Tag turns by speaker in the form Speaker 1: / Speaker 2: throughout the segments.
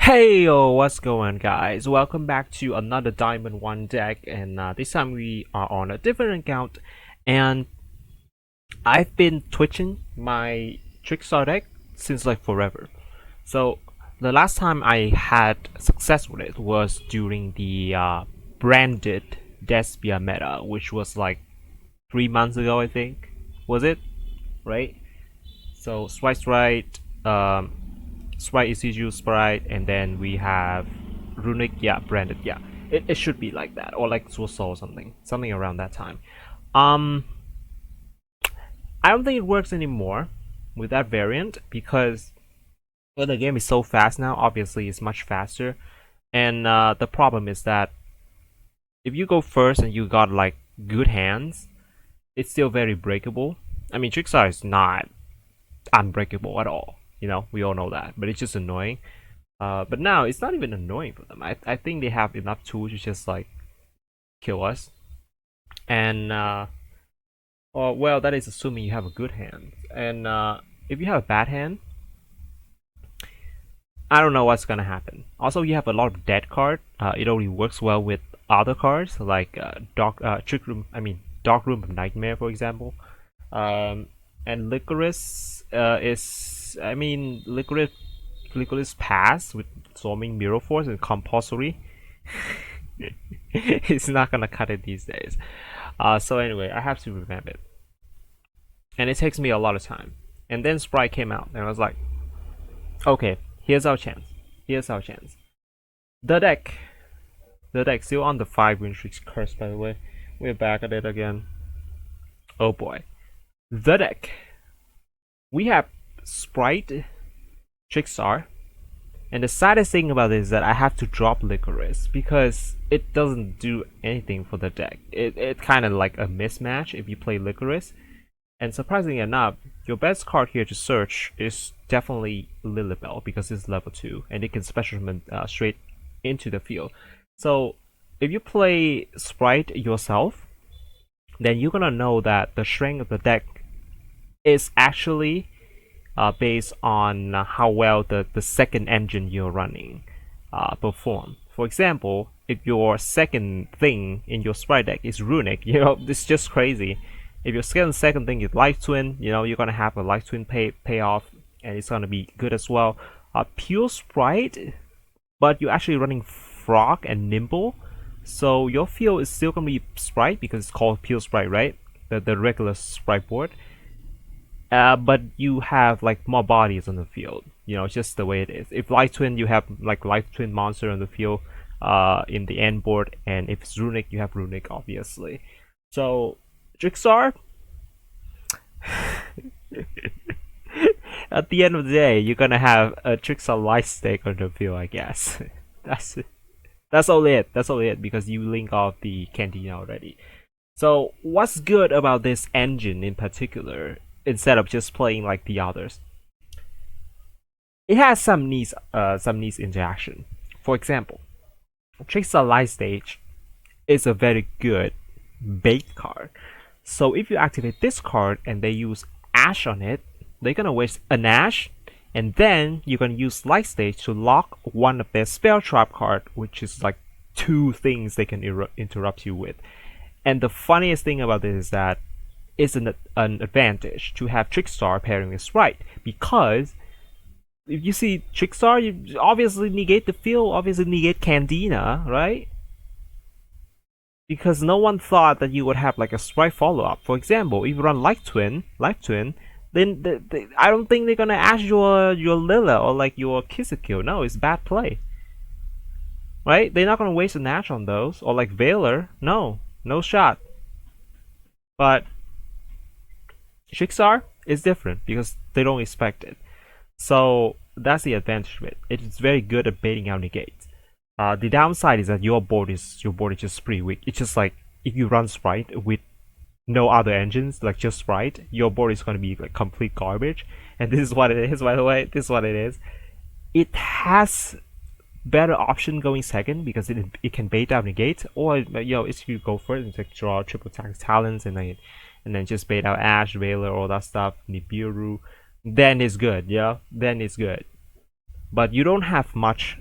Speaker 1: Hey yo, what's going on, guys? Welcome back to another Diamond 1 deck, and this time we are on a different account, and I've been twitching my Trickstar deck since like forever. So the last time I had success with it was during the branded Despia meta, which was like 3 months ago, I think. Was it? Right? So Spright, Spright ECU Spright, and then we have Runic, yeah, branded, yeah. It should be like that, or like Soul or something around that time. Um, I don't think it works anymore with that variant because well, the game is so fast now. Obviously, it's much faster, and the problem is that if you go first and you got like good hands, it's still very breakable. I mean, Trickstar is not unbreakable at all. You know, we all know that, but it's just annoying. But now it's not even annoying for them. I think they have enough tools to just like kill us. And well, that is assuming you have a good hand. And if you have a bad hand, I don't know what's gonna happen. Also, you have a lot of dead card. It only works well with other cards like Trick Room. I mean, Dark Room of Nightmare, for example. And Licorice is, I mean, Licorice pass with Storming Mirror Force and compulsory. It's not gonna cut it these days. So anyway, I have to revamp it, and it takes me a lot of time. And then Spright came out, and I was like, okay, here's our chance. Here's our chance. The deck still on the 5-win streaks curse, by the way. We're back at it again. Oh boy. The deck. We have Spright Trickstar, and the saddest thing about this is that I have to drop Licorice because it doesn't do anything for the deck. It kind of like a mismatch if you play Licorice. And surprisingly enough, your best card here to search is definitely Lilybell because it's level 2 and it can special summon straight into the field. So if you play Spright yourself, then you're gonna know that the strength of the deck is actually based on how well the second engine you're running perform. For example, if your second thing in your Spright deck is Runic, you know, it's just crazy. If your second thing is Life Twin, you know, you're gonna have a Life Twin payoff, and it's gonna be good as well. Pure Spright, but you're actually running Frog and Nimble, so your field is still gonna be Spright because it's called Pure Spright, right? The regular Spright board. But you have like more bodies on the field. You know, it's just the way it is. If Life Twin, you have like Life Twin monster on the field in the end board, and if it's Runic, you have Runic, obviously. So Trickstar, at the end of the day, you're gonna have a Trickstar light stake on the field, I guess. That's it. That's all it, because you link off the Candina already. So what's good about this engine in particular, instead of just playing like the others? It has some needs interaction. For example, Trickstar Light Stage is a very good bait card. So if you activate this card and they use Ash on it, they're gonna waste an Ash, and then you're gonna use Light Stage to lock one of their spell trap card, which is like 2 things they can interrupt you with. And the funniest thing about this is that it's an advantage to have Trickstar pairing with Spright, because if you see Trickstar, you obviously negate the field, obviously negate Candina, right? Because no one thought that you would have like a Spright follow-up. For example, if you run Life Twin, then I don't think they're gonna ask your Lila or like your Kissakill. No, it's bad play. Right? They're not gonna waste a Nash on those. Or like Veiler. No shot. But Trickstar is different because they don't expect it. So that's the advantage of it. It's very good at baiting out negates. The downside is that your board is just pretty weak. It's just like if you run Spright with no other engines, like just Spright, your board is going to be like complete garbage. And this is what it is, by the way. This is what it is. It has better option going second because it can bait out negate, or you know, if you go first and like draw triple attack talents and then just bait out Ash, Veiler, all that stuff, Nibiru, then it's good. Yeah, then it's good. But you don't have much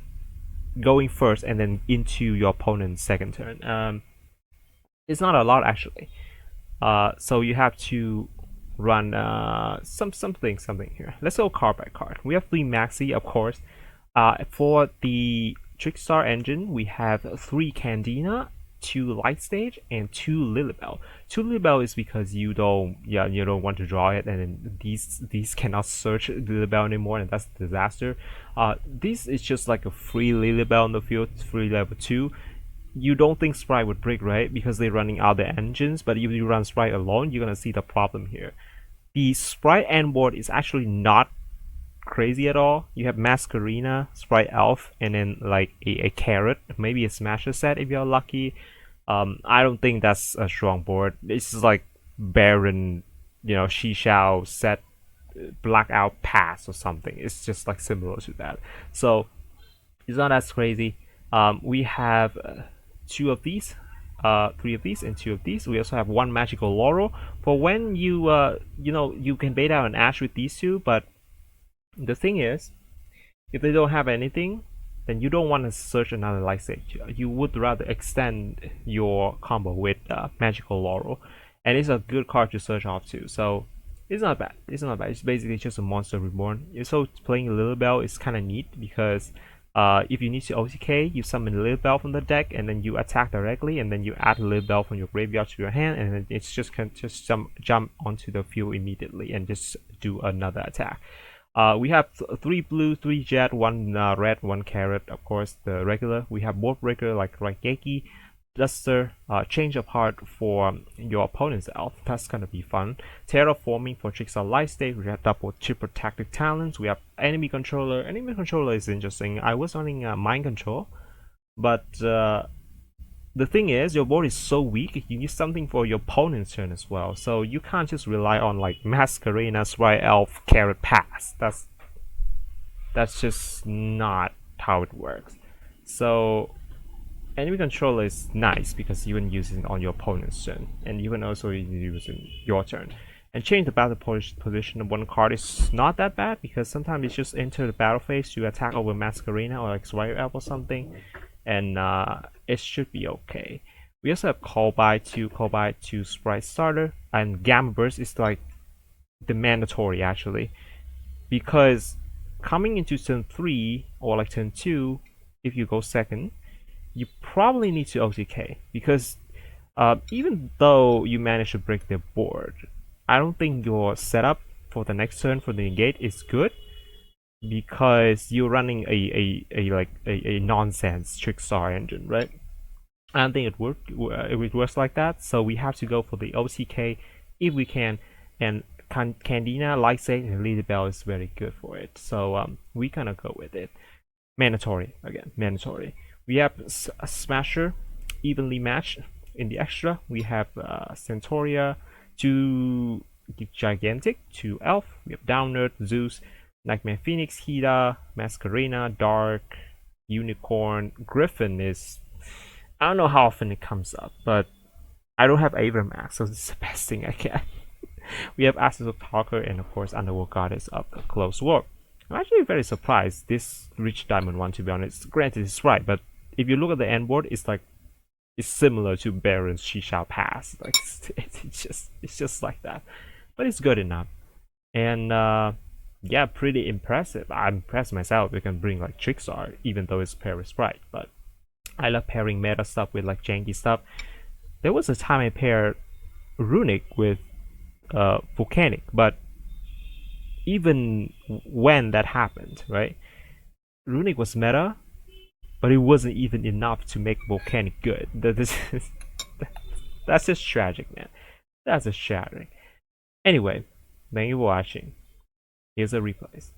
Speaker 1: going first and then into your opponent's second turn. It's not a lot actually. So you have to run something here. Let's go card by card. We have 3 Maxi, of course. For the Trickstar engine, we have 3 Candina, 2 Light Stage, and 2 Lilybell. 2 Lilybell is because you don't want to draw it, and then these cannot search Lilybell anymore, and that's a disaster. This is just like a free Lilybell on the field, free level 2. You don't think Spright would break, right? Because they're running other engines, but if you run Spright alone, you're gonna see the problem here. The Spright end board is actually not crazy at all. You have Masquerena, Spright Elf, and then like a Carrot, maybe a Smasher set if you're lucky. I don't think that's a strong board. It's just like Baron, She Shall set Blackout Pass or something. It's just like similar to that. So it's not as crazy. We have 2 of these, 3 of these, and 2 of these. We also have 1 magical Laurel for when you you can bait out an Ash with these 2. But the thing is, if they don't have anything, then you don't want to search another Light Stage. You would rather extend your combo with magical Laurel, and it's a good card to search off too. So it's not bad. It's not bad. It's basically just a monster reborn. So playing Lilybell is kind of neat because if you need to OTK, you summon Lilybell from the deck, and then you attack directly, and then you add Lilybell from your graveyard to your hand, and then it's just can just jump onto the field immediately and just do another attack. We have 3 blue, 3 jet, 1 red, 1 carrot. Of course, the regular. We have board breaker like Raigeki, Duster, change of heart for your opponent's elf. That's gonna be fun. Terraforming for Trickstar Light Stage. We have double triple tactic talents. We have enemy controller. Enemy controller is interesting. I was running mind control, but the thing is, your board is so weak. You need something for your opponent's turn as well. So you can't just rely on like Masquerena, Spright Elf, Carrot Pass. That's just not how it works. So enemy controller is nice because you can use it on your opponent's turn, and you can also use it in your turn. And change the battle position of 1 card is not that bad because sometimes it's just enter the battle phase to attack over Masquerena or like Spright Elf or something, and it should be okay. We also have call by to Spright Starter, and Gamma Burst is like the mandatory actually, because coming into turn 3 or like turn 2, if you go second, you probably need to OTK because even though you manage to break their board, I don't think your setup for the next turn for the engage is good because you're running a nonsense Trickstar engine, right? I don't think it works like that. So we have to go for the OTK if we can, and Candina, Light Sage, and Lilybell is very good for it. So we kind of go with it. Mandatory again, mandatory. We have a Smasher, evenly matched in the extra. We have Centaurea, 2 Gigantic, 2 Elf. We have Downerd, Zeus, Knightmare Phoenix, Hiita, Masquerena, Dharc, Unicorn. Gryphon is, I don't know how often it comes up, but I don't have Maxx, so it's the best thing I can. We have Accesscode Talker, and of course Underworld Goddess of the Close War. I'm actually very surprised this Rich Diamond one, to be honest. Granted, it's right, but if you look at the end board, it's similar to Baron's She Shall Pass. Like it's just like that, but it's good enough. And yeah, pretty impressive. I'm impressed myself. We can bring like Trickstar, even though it's paired with Spright. But I love pairing meta stuff with like janky stuff. There was a time I paired Runic with Volcanic, but even when that happened, right? Runic was meta, but it wasn't even enough to make Volcanic good. That's just tragic, man. That's just shattering. Anyway, thank you for watching. Here's a replays.